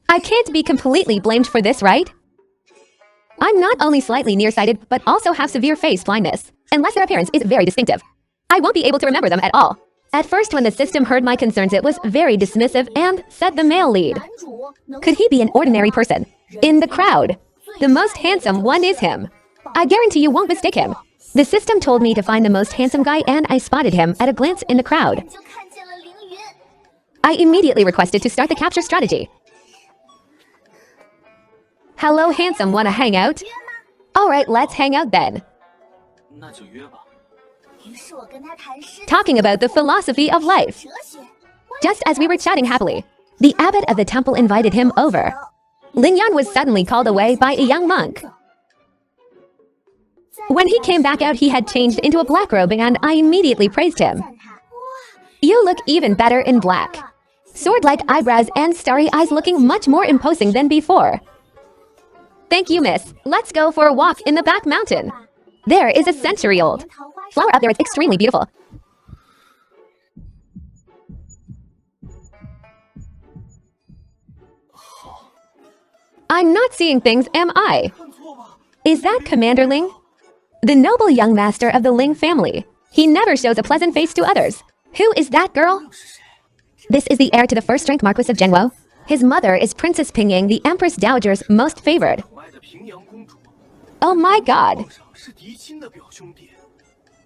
I can't be completely blamed for this, right? I'm not only slightly nearsighted, but also have severe face blindness, unless their appearance is very distinctive. I won't be able to remember them at all. At first, when the system heard my concerns, it was very dismissive and said the male lead. Could he be an ordinary person? In the crowd, the most handsome one is him. I guarantee you won't mistake him. The system told me to find the most handsome guy, and I spotted him at a glance in the crowd. I immediately requested to start the capture strategy. Hello, handsome, wanna hang out? Alright, let's hang out then. Talking about the philosophy of life. Just as we were chatting happily, the abbot of the temple invited him over. Lingyan was suddenly called away by a young monk. When he came back out, he had changed into a black robe, and I immediately praised him. You look even better in black. Sword-like eyebrows and starry eyes, looking much more imposing than before. Thank you, miss. Let's go for a walk in the back mountain. There is a century-old flower up there. It's extremely beautiful. I'm not seeing things, am I? Is that Commander Ling? The noble young master of the Ling family. He never shows a pleasant face to others. Who is that girl? This is the heir to the first-rank Marquis of Zhengguo. His mother is Princess Pingying, the Empress Dowager's most favored. Oh my god.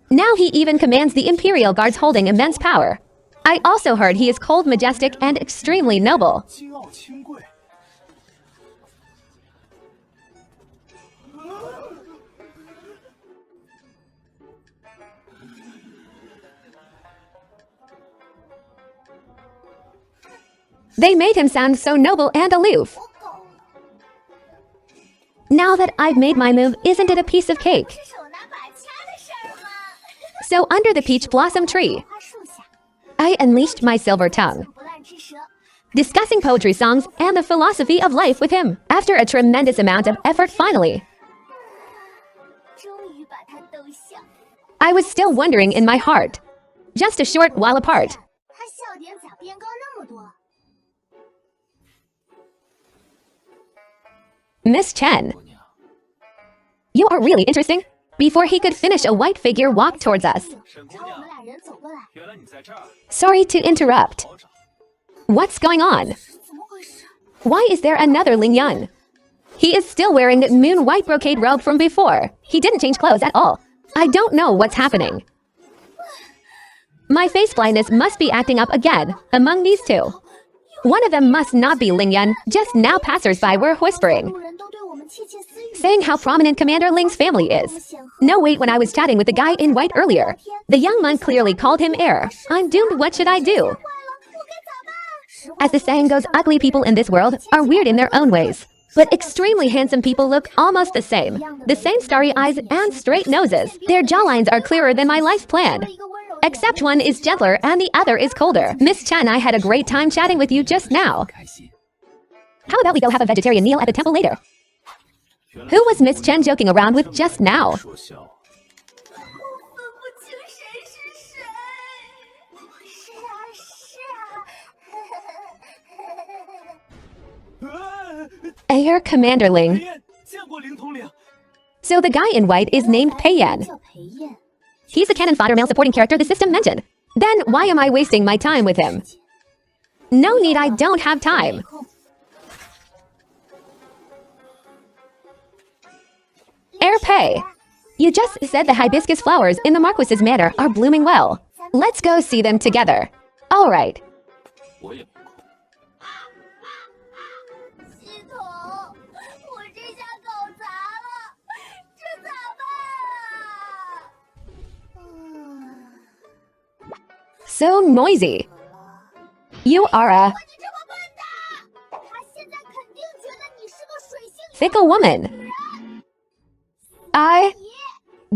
Now he even commands the Imperial Guards, holding immense power. I also heard he is cold, majestic, and extremely noble. They made him sound so noble and aloof. Now that I've made my move, isn't it a piece of cake? So under the peach blossom tree, I unleashed my silver tongue, discussing poetry, songs, and the philosophy of life with him. After a tremendous amount of effort, finally, I was still wondering in my heart, just a short while apart. Miss Chen, you are really interesting. Before he could finish, a white figure walked towards us. Sorry to interrupt. What's going on? Why is there another Lingyan? He is still wearing that moon white brocade robe from before. He didn't change clothes at all. I don't know what's happening. My face blindness must be acting up again among these two. One of them must not be Lingyan. Just now passers-by were whispering, saying how prominent Commander Ling's family is. No, wait, when I was chatting with the guy in white earlier, the young monk clearly called him heir. I'm doomed, what should I do? As the saying goes, ugly people in this world are weird in their own ways. But extremely handsome people look almost the same. The same starry eyes and straight noses. Their jawlines are clearer than my life plan. Except one is gentler and the other is colder. Miss Chen, I had a great time chatting with you just now. How about we go have a vegetarian meal at the temple later? Who was Miss Chen joking around with just now? Heir Commander Ling. So the guy in white is named Pei Yan. He's the cannon fodder male supporting character the system mentioned. Then why am I wasting my time with him? No need, I don't have time. Heir Pei, you just said the hibiscus flowers in the Marquis's manor are blooming well. Let's go see them together. All right. So noisy. You are a fickle woman.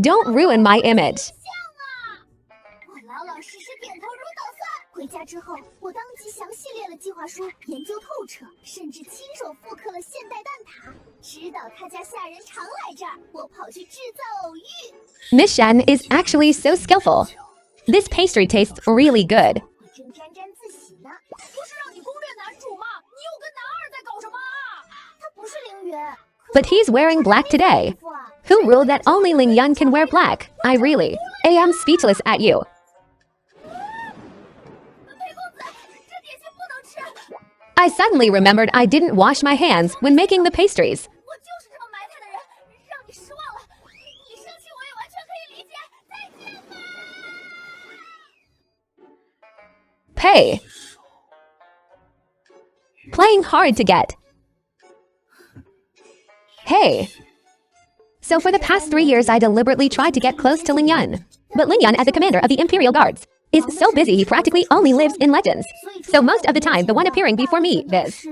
Don't ruin my image. Miss Shen is actually so skillful. This pastry tastes really good. But he's wearing black today. Who ruled that only Ling Yun can wear black? I really am speechless at you. I suddenly remembered I didn't wash my hands when making the pastries. Pay. Playing hard to get. Hey. So for the past 3 years I deliberately tried to get close to Ling Yun. But Ling Yun, as the commander of the Imperial Guards, is so busy he practically only lives in legends. So most of the time the one appearing before me is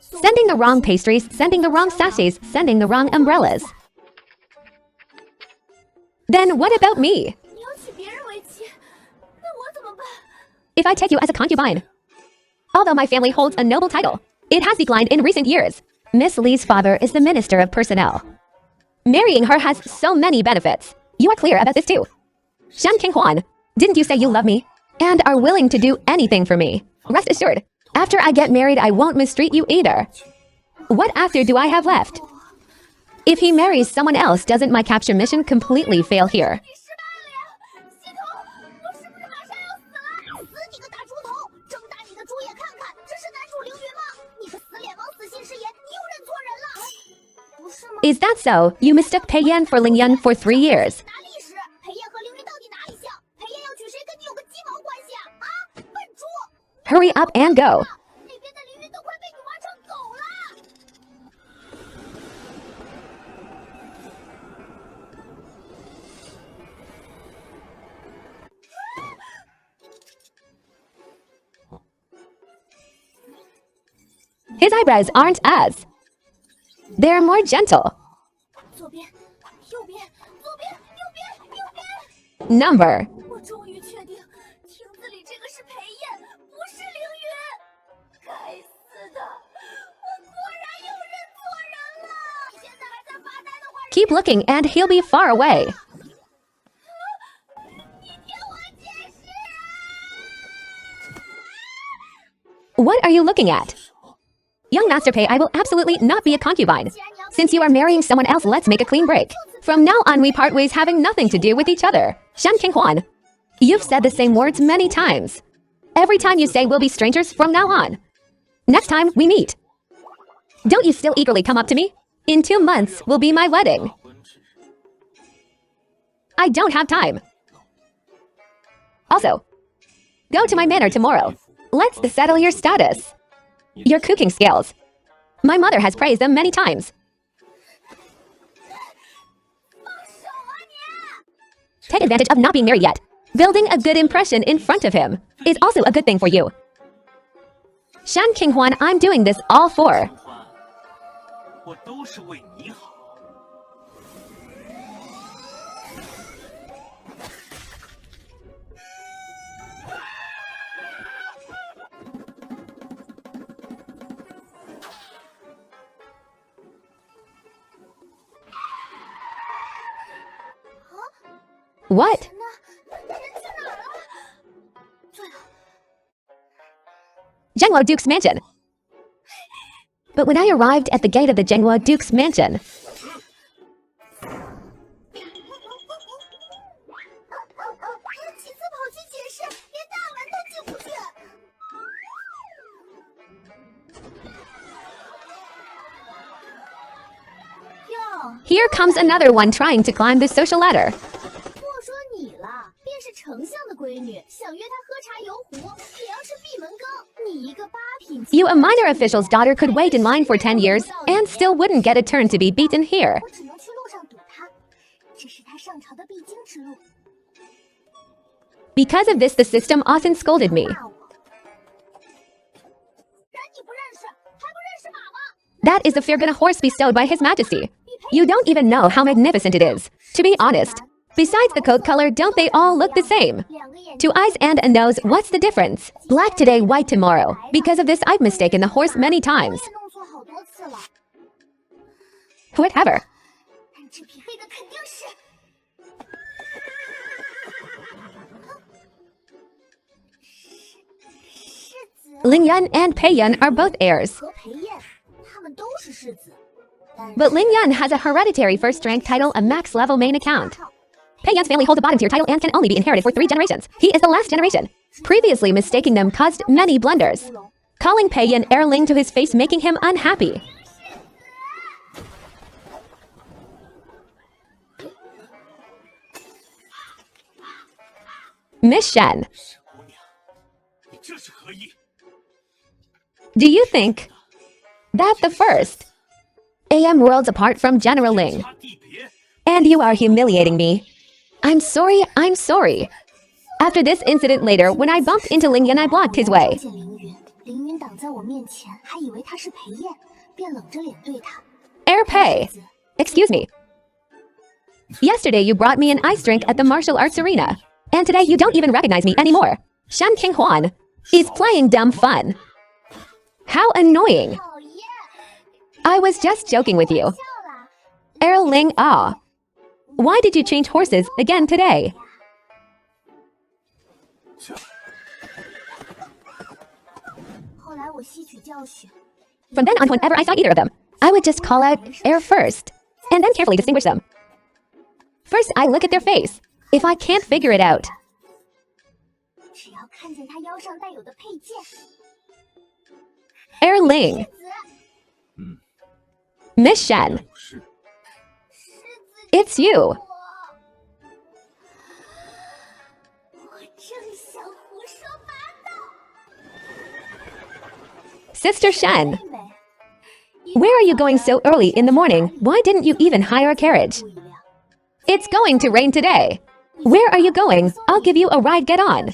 sending the wrong pastries, sending the wrong sachets, sending the wrong umbrellas. Then what about me? If I take you as a concubine. Although my family holds a noble title, it has declined in recent years. Miss Li's father is the Minister of Personnel. Marrying her has so many benefits. You are clear about this too. Shan Qinghuan, didn't you say you love me? And are willing to do anything for me? Rest assured, after I get married I won't mistreat you either. What after do I have left? If he marries someone else, doesn't my capture mission completely fail here? Is that so? You mistook Pei Yan for Ling Yun for 3 years. Hurry up and go. His eyebrows aren't as. They're more gentle. Number. Keep looking and he'll be far away. What are you looking at? Young Master Pei, I will absolutely not be a concubine. Since you are marrying someone else, let's make a clean break. From now on, we part ways having nothing to do with each other. Shan Qinghuan, you've said the same words many times. Every time you say we'll be strangers from now on. Next time we meet. Don't you still eagerly come up to me? In 2 months will be my wedding. I don't have time. Also, go to my manor tomorrow. Let's settle your status. Your cooking skills. My mother has praised them many times. Take advantage of not being married yet. Building a good impression in front of him is also a good thing for you. Shan Qinghuan, I'm doing this all for. What? Zhenguo Duke's mansion. But when I arrived at the gate of the Zhenguo Duke's mansion, here comes another one trying to climb the social ladder. You, a minor official's daughter, could wait in line for 10 years and still wouldn't get a turn to be beaten here. Because of this, the system often scolded me. That is the fear gonna horse bestowed by His Majesty. You don't even know how magnificent it is, to be honest. Besides the coat color, don't they all look the same? 2 eyes and a nose, what's the difference? Black today, white tomorrow. Because of this, I've mistaken the horse many times. Whatever. Ling Yun and Pei Yun are both heirs. But Ling Yun has a hereditary first rank title, a max level main account. Pei Yun's family holds a bottom tier title and can only be inherited for 3 generations. He is the last generation. Previously mistaking them caused many blunders. Calling Pei Yun heirling to his face, making him unhappy. Miss Shen, do you think that the first AM worlds apart from General Ling, and you are humiliating me? I'm sorry, I'm sorry. After this incident later, when I bumped into Ling Yun, I blocked his way. Heir Pei, excuse me. Yesterday you brought me an ice drink at the martial arts arena, and today you don't even recognize me anymore. Shen Qinghuan is playing dumb fun. How annoying. I was just joking with you. Heir Ling Ah. Why did you change horses again today? From then on, whenever I saw either of them, I would just call out heir first, and then carefully distinguish them. First, I look at their face. If I can't figure it out, heir Ling, Miss Shen, it's you. Sister Shen, where are you going so early in the morning? Why didn't you even hire a carriage? It's going to rain today. Where are you going? I'll give you a ride, get on.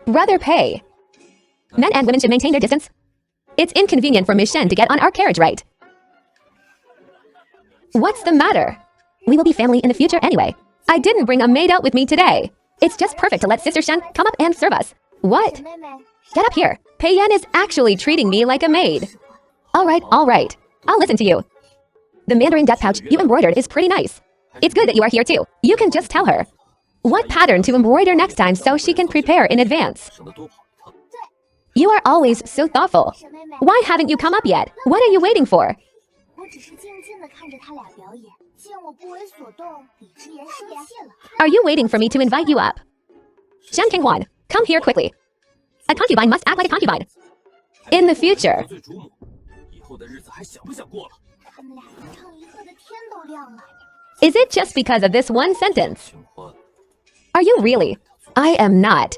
Brother Pei. Men and women should maintain their distance. It's inconvenient for Miss Shen to get on our carriage, right? What's the matter? We will be family in the future anyway. I didn't bring a maid out with me today. It's just perfect to let Sister Shen come up and serve us. What? Get up here. Pei Yun is actually treating me like a maid. All right. I'll listen to you. The Mandarin death pouch you embroidered is pretty nice. It's good that you are here too. You can just tell her what pattern to embroider next time so she can prepare in advance. You are always so thoughtful. Why haven't you come up yet? What are you waiting for? Are you waiting for me to invite you up? Shen Qinghuan, come here quickly. A concubine must act like a concubine. In the future. Is it just because of this one sentence? Are you really? I am not.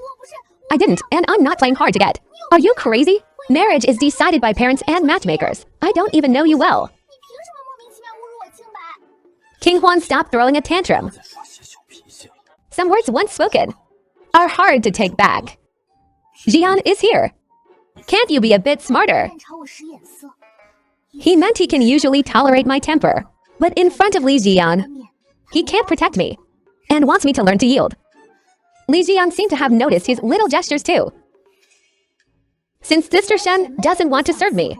I didn't, and I'm not playing hard to get. Are you crazy? Marriage is decided by parents and matchmakers. I don't even know you well. Qinghuan, stop throwing a tantrum. Some words once spoken are hard to take back. Jian is here. Can't you be a bit smarter? He meant he can usually tolerate my temper, but in front of Li Jian, he can't protect me and wants me to learn to yield. Li Jian seemed to have noticed his little gestures too. Since Sister Shen doesn't want to serve me,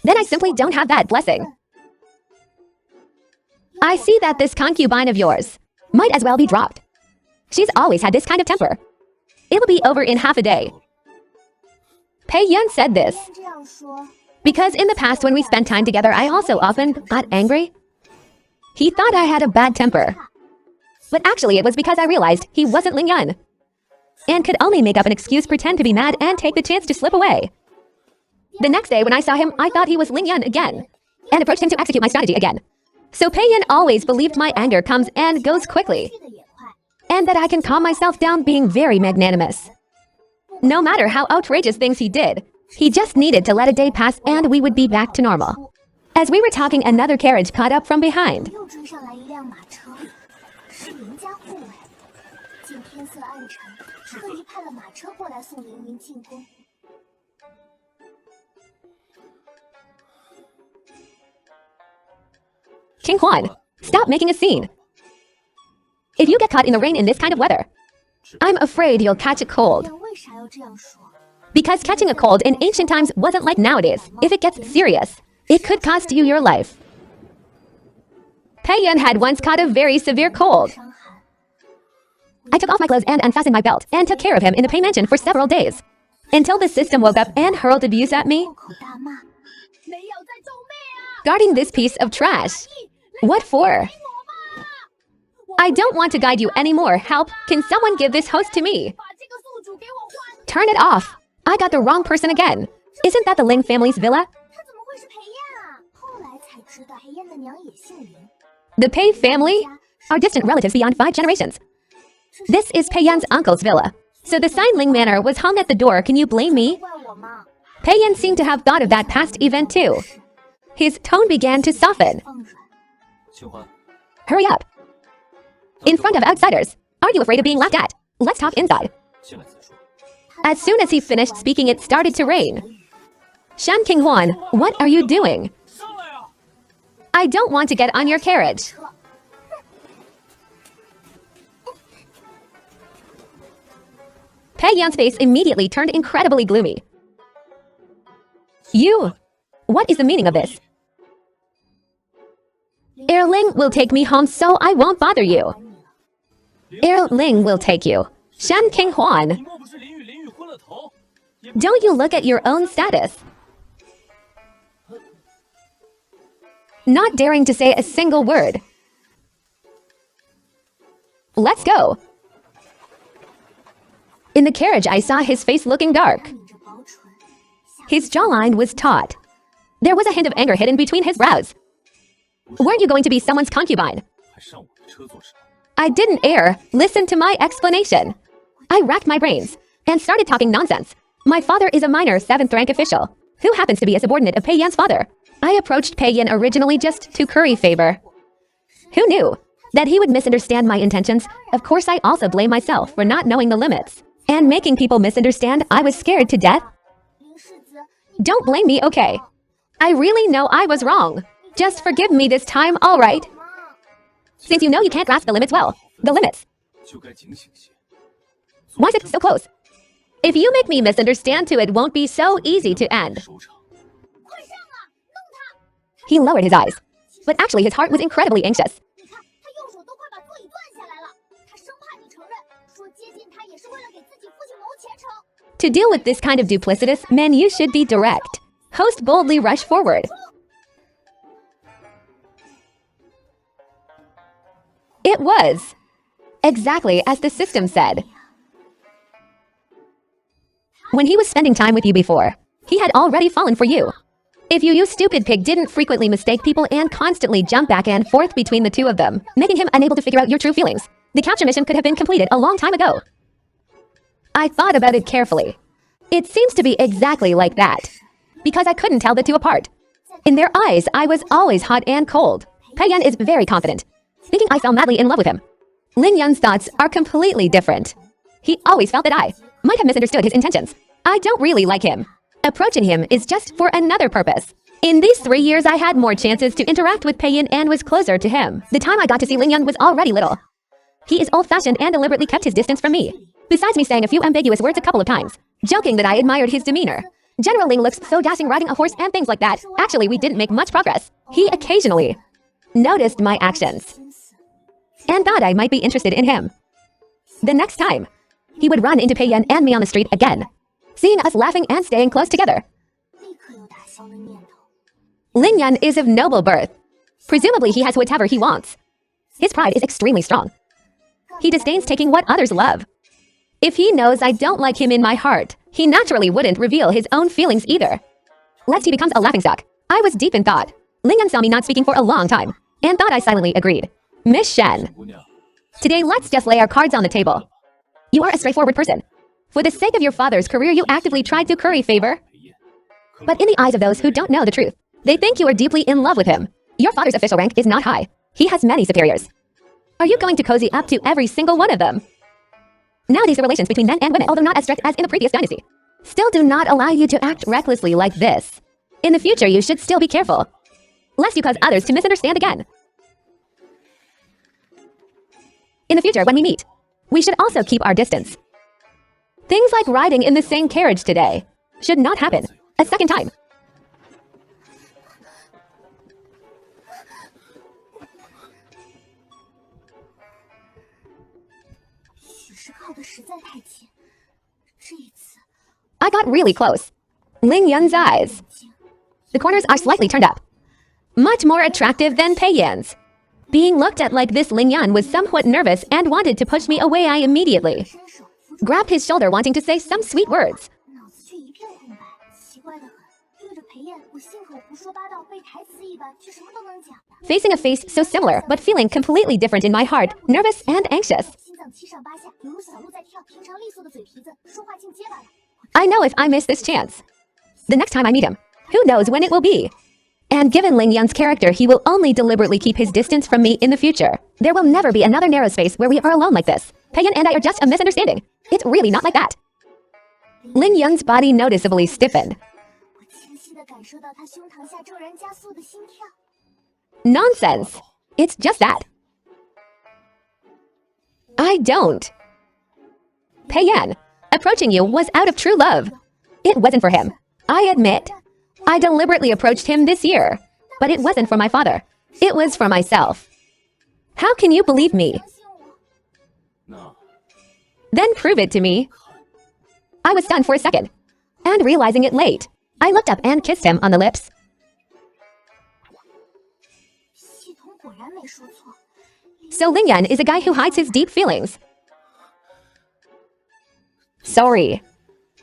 then I simply don't have that blessing. I see that this concubine of yours might as well be dropped. She's always had this kind of temper. It'll be over in half a day. Pei Yun said this because in the past when we spent time together, I also often got angry. He thought I had a bad temper. But actually it was because I realized he wasn't Ling Yun and could only make up an excuse, pretend to be mad, and take the chance to slip away. The next day when I saw him, I thought he was Ling Yun again and approached him to execute my strategy again. So Pei Yun always believed my anger comes and goes quickly, and that I can calm myself down being very magnanimous. No matter how outrageous things he did, he just needed to let a day pass and we would be back to normal. As we were talking, another carriage caught up from behind. Qinghuan, stop making a scene. If you get caught in the rain in this kind of weather, I'm afraid you'll catch a cold. Because catching a cold in ancient times wasn't like nowadays. If it gets serious, it could cost you your life. Pei Yun had once caught a very severe cold. I took off my clothes and unfastened my belt and took care of him in the Pei mansion for several days. Until the system woke up and hurled abuse at me. Guarding this piece of trash. What for? I don't want to guide you anymore. Help! Can someone give this host to me? Turn it off. I got the wrong person again. Isn't that the Ling family's villa? The Pei family? Our distant relatives beyond 5 generations. This is Pei Yan's uncle's villa. So the sign Ling Manor was hung at the door. Can you blame me? Pei Yan seemed to have thought of that past event too. His tone began to soften. Hurry up. In front of outsiders. Are you afraid of being laughed at? Let's talk inside. As soon as he finished speaking, it started to rain. Shan Qinghuan, what are you doing? I don't want to get on your carriage. Pei Yan's face immediately turned incredibly gloomy. You! What is the meaning of this? Ling will take me home so I won't bother you. Ling will take you. Shan Qinghuan. Don't you look at your own status? Not daring to say a single word. Let's go. In the carriage, I saw his face looking dark. His jawline was taut. There was a hint of anger hidden between his brows. Weren't you going to be someone's concubine? I didn't err. Listen to my explanation. I racked my brains and started talking nonsense. My father is a minor 7th rank official who happens to be a subordinate of Pei Yan's father. I approached Pei Yan originally just to curry favor. Who knew that he would misunderstand my intentions? Of course, I also blame myself for not knowing the limits and making people misunderstand. I was scared to death. Don't blame me, okay? I really know I was wrong. Just forgive me this time, all right? Since you know you can't grasp the limits well. The limits. Why is it so close? If you make me misunderstand too, it won't be so easy to end. He lowered his eyes, but actually his heart was incredibly anxious. To deal with this kind of duplicitous men, you should be direct. Host boldly rushed forward. It was exactly as the system said. When he was spending time with you before, he had already fallen for you. If you stupid pig didn't frequently mistake people and constantly jump back and forth between the two of them, making him unable to figure out your true feelings, the capture mission could have been completed a long time ago. I thought about it carefully. It seems to be exactly like that, because I couldn't tell the two apart. In their eyes, I was always hot and cold. Pei Yan is very confident, thinking I fell madly in love with him. Ling Yan's thoughts are completely different. He always felt that I might have misunderstood his intentions. I don't really like him. Approaching him is just for another purpose. In these 3 years, I had more chances to interact with Pei Yan and was closer to him. The time I got to see Ling Yan was already little. He is old-fashioned and deliberately kept his distance from me. Besides me saying a few ambiguous words a couple of times, joking that I admired his demeanor. General Ling looks so dashing riding a horse and things like that. Actually, we didn't make much progress. He occasionally noticed my actions and thought I might be interested in him. The next time, he would run into Pei Yan and me on the street again, seeing us laughing and staying close together. Ling Yan is of noble birth. Presumably he has whatever he wants. His pride is extremely strong. He disdains taking what others love. If he knows I don't like him in my heart, he naturally wouldn't reveal his own feelings either. Lest he becomes a laughingstock. I was deep in thought. Ling Yan saw me not speaking for a long time, and thought I silently agreed. Miss Shen, today let's just lay our cards on the table. You are a straightforward person. For the sake of your father's career, you actively tried to curry favor. But in the eyes of those who don't know the truth, they think you are deeply in love with him. Your father's official rank is not high. He has many superiors. Are you going to cozy up to every single one of them? Nowadays, the relations between men and women, although not as strict as in the previous dynasty, still do not allow you to act recklessly like this. In the future, you should still be careful, lest you cause others to misunderstand again. In the future, when we meet, we should also keep our distance. Things like riding in the same carriage today should not happen a second time. I got really close. Ling Yun's eyes. The corners are slightly turned up. Much more attractive than Pei Yan's. Being looked at like this, Ling Yun was somewhat nervous and wanted to push me away. I immediately grabbed his shoulder, wanting to say some sweet words. Facing a face so similar, but feeling completely different in my heart, nervous and anxious. I know if I miss this chance, the next time I meet him, who knows when it will be. And given Ling Yun's character, he will only deliberately keep his distance from me in the future. There will never be another narrow space where we are alone like this. Pei Yan and I are just a misunderstanding. It's really not like that. Ling Yun's body noticeably stiffened. Nonsense. It's just that. I don't. Pei Yan, approaching you was out of true love. It wasn't for him. I admit. I deliberately approached him this year, but it wasn't for my father. It was for myself. How can you believe me? No. Then prove it to me. I was stunned for a second, and realizing it late, I looked up and kissed him on the lips. So Ling Yun is a guy who hides his deep feelings. Sorry.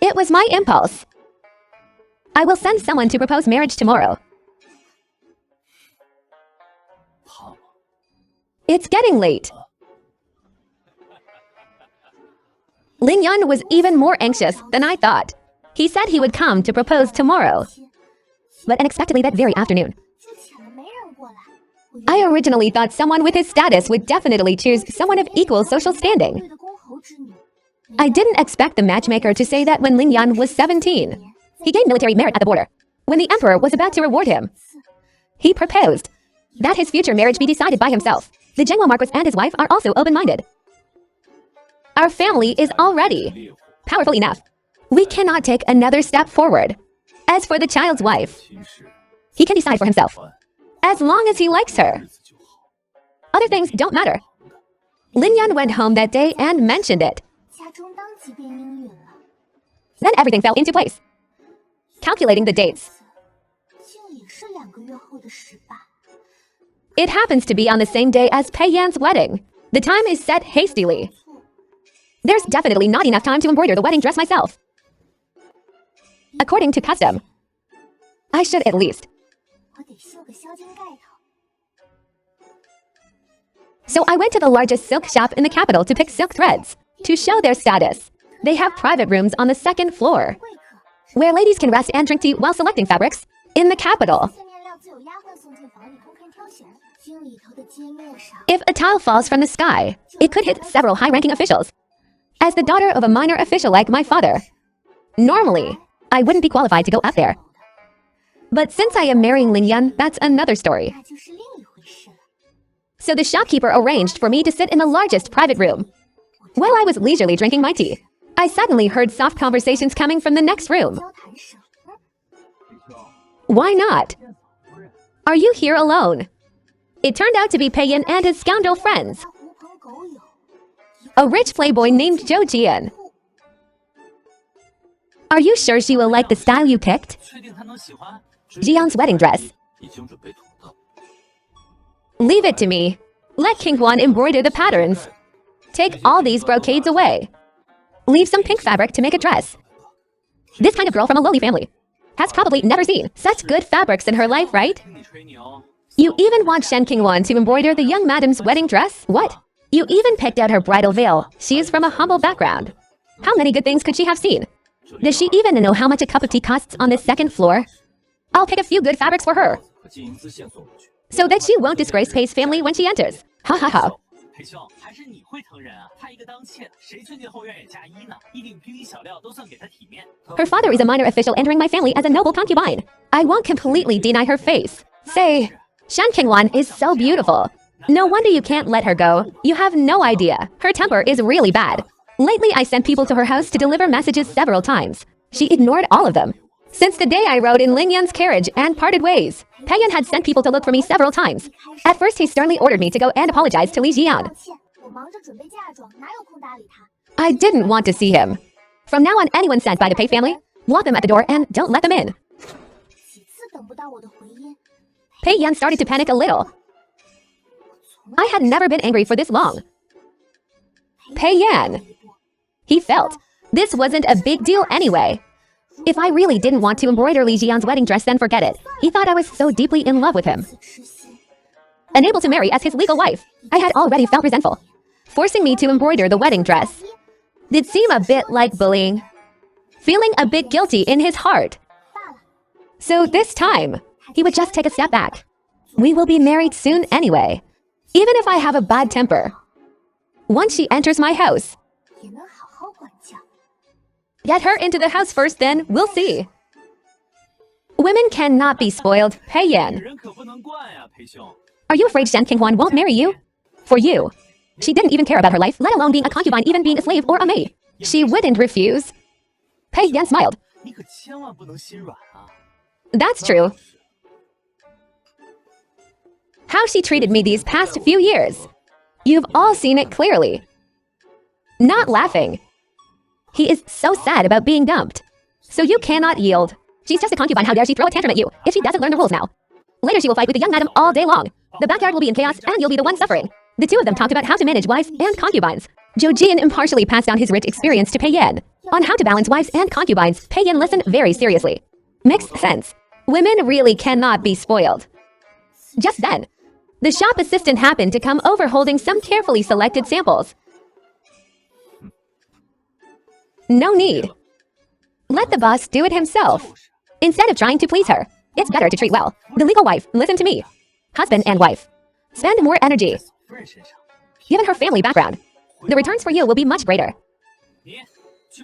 It was my impulse. I will send someone to propose marriage tomorrow. It's getting late. Ling Yun was even more anxious than I thought. He said he would come to propose tomorrow, but unexpectedly that very afternoon. I originally thought someone with his status would definitely choose someone of equal social standing. I didn't expect the matchmaker to say that when Ling Yun was 17. He gained military merit at the border. When the emperor was about to reward him, he proposed that his future marriage be decided by himself. The Donghua Marquis and his wife are also open-minded. Our family is already powerful enough. We cannot take another step forward. As for the child's wife, he can decide for himself, as long as he likes her. Other things don't matter. Ling Yun went home that day and mentioned it. Then everything fell into place. Calculating the dates. It happens to be on the same day as Pei Yan's wedding. The time is set hastily. There's definitely not enough time to embroider the wedding dress myself. According to custom, I should at least. So I went to the largest silk shop in the capital to pick silk threads. To show their status, they have private rooms on the second floor, where ladies can rest and drink tea while selecting fabrics in the capital. If a tile falls from the sky, it could hit several high-ranking officials. As the daughter of a minor official like my father, normally, I wouldn't be qualified to go up there. But since I am marrying Ling Yun, that's another story. So the shopkeeper arranged for me to sit in the largest private room. While I was leisurely drinking my tea, I suddenly heard soft conversations coming from the next room. Why not? Are you here alone? It turned out to be Pei Yan and his scoundrel friends. A rich playboy named Zhou Jian. Are you sure she will like the style you picked? Jian's wedding dress. Leave it to me. Let King Huan embroider the patterns. Take all these brocades away. Leave some pink fabric to make a dress. This kind of girl from a lowly family has probably never seen such good fabrics in her life, right? You even want Shen Qingwan to embroider the young madam's wedding dress? What? You even picked out her bridal veil. She is from a humble background. How many good things could she have seen? Does she even know how much a cup of tea costs on this second floor? I'll pick a few good fabrics for her, so that she won't disgrace Pei's family when she enters. Ha ha ha. Her father is a minor official entering my family as a noble concubine. I won't completely deny her face. Say, Shen Qingwan is so beautiful. No wonder you can't let her go. You have no idea. Her temper is really bad. Lately, I sent people to her house to deliver messages several times. She ignored all of them. Since the day I rode in Ling Yun's carriage and parted ways, Pei Yan had sent people to look for me several times. At first, he sternly ordered me to go and apologize to Li Jian. I didn't want to see him. From now on, anyone sent by the Pei family Lock them at the door and don't let them in. Pei Yan started to panic a little. I had never been angry for this long. Pei Yan. He felt this wasn't a big deal anyway. If I really didn't want to embroider Li Jian's wedding dress, then forget it. He thought I was so deeply in love with him. Unable to marry as his legal wife, I had already felt resentful. Forcing me to embroider the wedding dress did seem a bit like bullying. Feeling a bit guilty in his heart. So this time, he would just take a step back. We will be married soon anyway. Even if I have a bad temper. Once she enters my house. Get her into the house first, then we'll see. Women cannot be spoiled, Pei Yan. Are you afraid Shen Qinghuan won't marry you? For you. She didn't even care about her life, let alone being a concubine, even being a slave or a maid. She wouldn't refuse. Pei Yan smiled. That's true. How she treated me these past few years. You've all seen it clearly. Not laughing. He is so sad about being dumped. So you cannot yield. She's just a concubine, how dare she throw a tantrum at you, if she doesn't learn the rules now. Later she will fight with the young madam all day long. The backyard will be in chaos and you'll be the one suffering. The two of them talked about how to manage wives and concubines. Zhou Jian impartially passed down his rich experience to Pei Yan. On how to balance wives and concubines, Pei Yan listened very seriously. Makes sense. Women really cannot be spoiled. Just then, the shop assistant happened to come over holding some carefully selected samples. No need. Let the boss do it himself. Instead of trying to please her, it's better to treat well. The legal wife, listen to me. Husband and wife. Spend more energy. Given her family background, the returns for you will be much greater.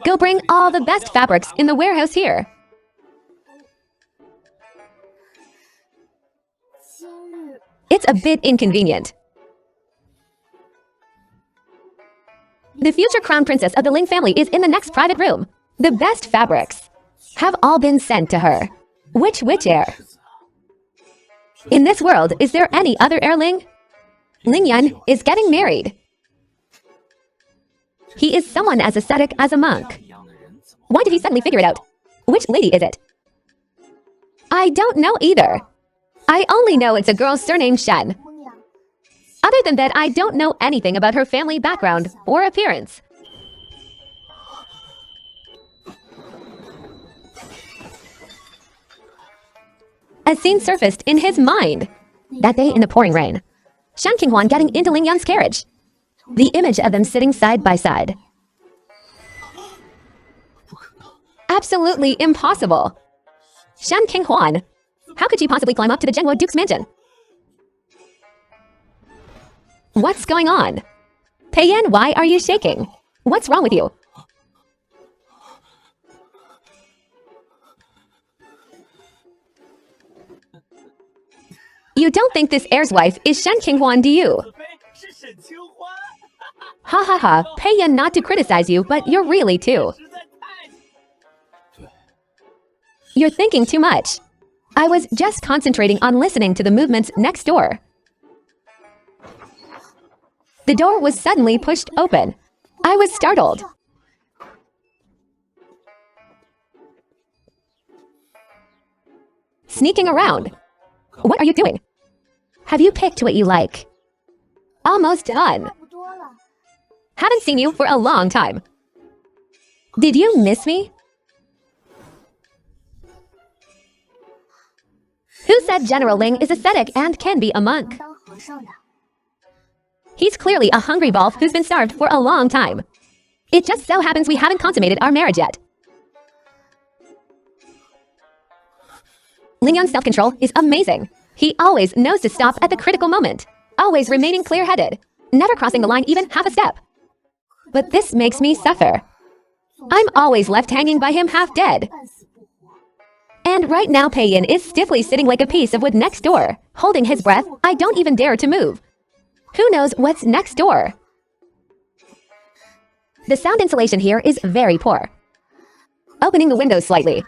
Go bring all the best fabrics in the warehouse here. It's a bit inconvenient. The future crown princess of the Ling family is in the next private room. The best fabrics have all been sent to her. Which heir? In this world, is there any other heir Ling? Ling Yan is getting married. He is someone as ascetic as a monk. Why did he suddenly figure it out? Which lady is it? I don't know either. I only know it's a girl surnamed Shen. Other than that, I don't know anything about her family background or appearance. A scene surfaced in his mind. That day in the pouring rain. Shen Qinghuan getting into Ling Yan's carriage. The image of them sitting side by side. Absolutely impossible. Shen Qinghuan. How could she possibly climb up to the Zhenguo Duke's mansion? What's going on? Pei Yan, why are you shaking? What's wrong with you? You don't think this heir's wife is Shen Qinghuan, do you? Ha ha ha, Pei Yan, not to criticize you, but you're really too. You're thinking too much. I was just concentrating on listening to the movements next door. The door was suddenly pushed open. I was startled. Sneaking around. What are you doing? Have you picked what you like? Almost done. Haven't seen you for a long time. Did you miss me? Who said General Ling is ascetic and can be a monk? He's clearly a hungry wolf who's been starved for a long time. It just so happens we haven't consummated our marriage yet. Ling Yan's self-control is amazing. He always knows to stop at the critical moment, always remaining clear-headed, never crossing the line even half a step. But this makes me suffer. I'm always left hanging by him half dead. And right now Pei Yan is stiffly sitting like a piece of wood next door, holding his breath. I don't even dare to move. Who knows what's next door? The sound insulation here is very poor. Opening the windows slightly.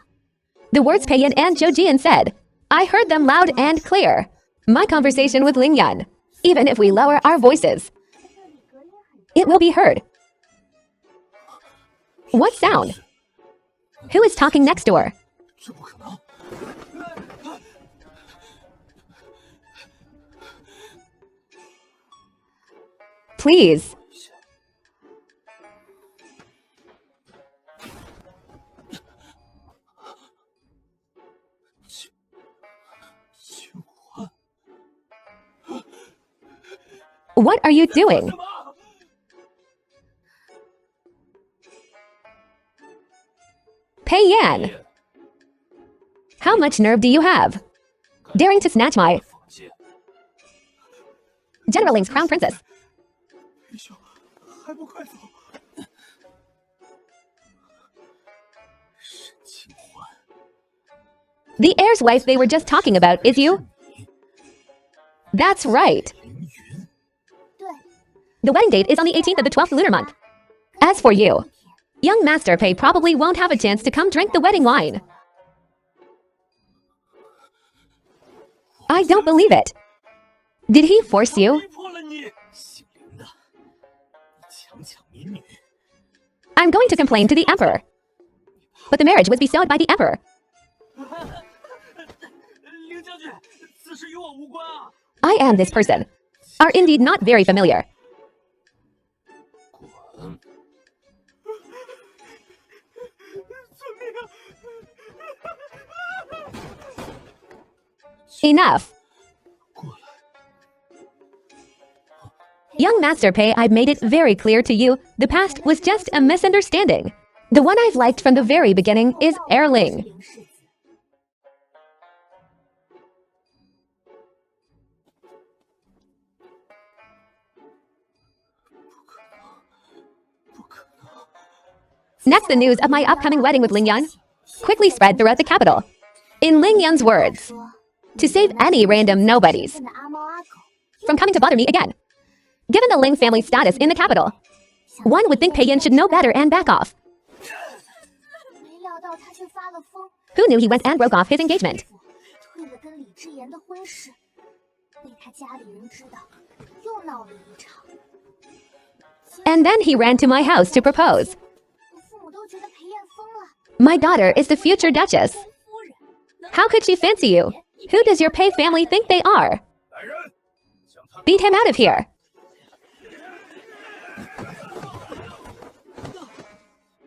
The words Pei Yan and Zhou Jian said, I heard them loud and clear. My conversation with Ling Yan. Even if we lower our voices, it will be heard. What sound? Who is talking next door? 这不可能！ Please. What are you doing? Pei Yan. How much nerve do you have? Daring to snatch my Generaling's crown princess. 玉兄，还不快走！沈清欢， The heir's wife they were just talking about is you? That's right. 凌云， The wedding date is on the 18th of the 12th lunar month. As for you, young Master Pei probably won't have a chance to come drink the wedding wine. I don't believe it. Did he force you? 逼迫了你！姓林的，你强抢民女， I'm going to complain to the emperor. But the marriage was bestowed by the emperor. 凌将军，此事与我无关啊！ I am this person. Are indeed not very familiar. 滚！ Enough. Young Master Pei, I've made it very clear to you, the past was just a misunderstanding. The one I've liked from the very beginning is Erling. Next, the news of my upcoming wedding with Ling Yan quickly spread throughout the capital. In Ling Yan's words, to save any random nobodies from coming to bother me again. Given the Ling family status in the capital, one would think Pei Yan should know better and back off. Who knew he went and broke off his engagement? And then he ran to my house to propose. My daughter is the future duchess. How could she fancy you? Who does your Pei family think they are? Beat him out of here.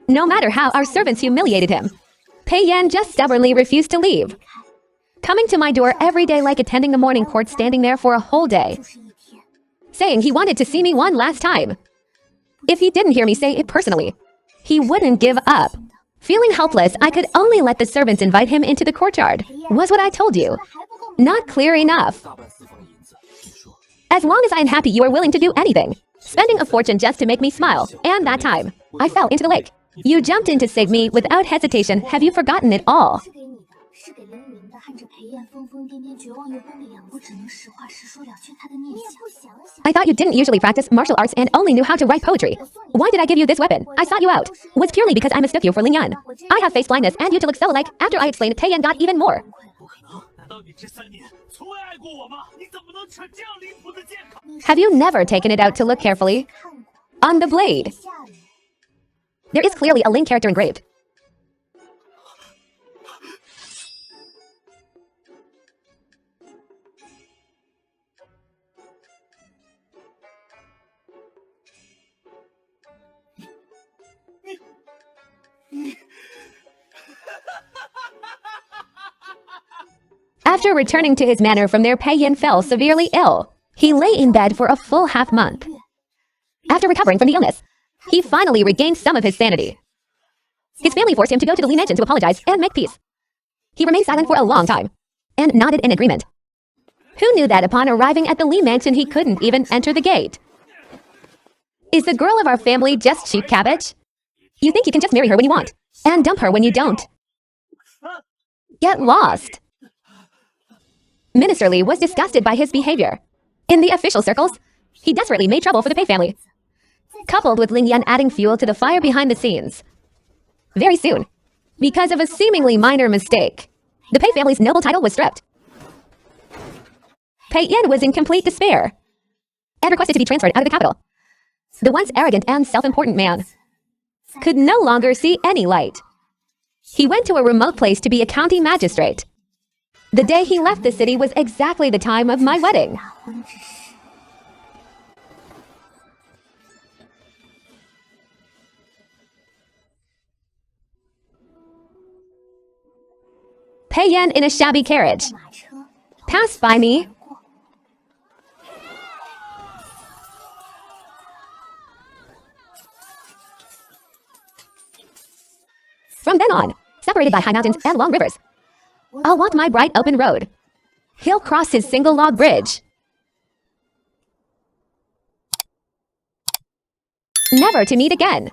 No matter how our servants humiliated him, Pei Yan just stubbornly refused to leave, coming to my door every day like attending the morning court, standing there for a whole day, saying he wanted to see me one last time. If he didn't hear me say it personally, he wouldn't give up. Feeling helpless, I could only let the servants invite him into the courtyard. Was what I told you not clear enough? As long as I am happy, you are willing to do anything, spending a fortune just to make me smile. And that time, I fell into the lake. You jumped in to save me without hesitation. Have you forgotten it all? I thought you didn't usually practice martial arts and only knew how to write poetry. Why did I give you this weapon? I sought you out. Was purely because I mistook you for Ling Yan. I have face blindness and you to look so alike. After I explained, Pei Yan got even more. 不可能！难道你这3年从未爱过我吗？你怎么能逞这样离谱的健康？ Have you never taken it out to look carefully? On the blade, there is clearly a Ling character engraved. After returning to his manor from there, Pei Yan fell severely ill. He lay in bed for a full half-month. After recovering from the illness, he finally regained some of his sanity. His family forced him to go to the Li mansion to apologize and make peace. He remained silent for a long time and nodded in agreement. Who knew that upon arriving at the Li mansion he couldn't even enter the gate? Is the girl of our family just cheap cabbage? You think you can just marry her when you want and dump her when you don't? Get lost. Minister Li was disgusted by his behavior. In the official circles, he desperately made trouble for the Pei family, coupled with Ling Yan adding fuel to the fire behind the scenes. Very soon, because of a seemingly minor mistake, the Pei family's noble title was stripped. Pei Yan was in complete despair and requested to be transferred out of the capital. The once arrogant and self-important man could no longer see any light. He went to a remote place to be a county magistrate. The day he left the city was exactly the time of my wedding. Pei Yan in a shabby carriage passed by me. From then on, separated by high mountains and long rivers, I'll walk my bright open road. He'll cross his single log bridge. Never to meet again.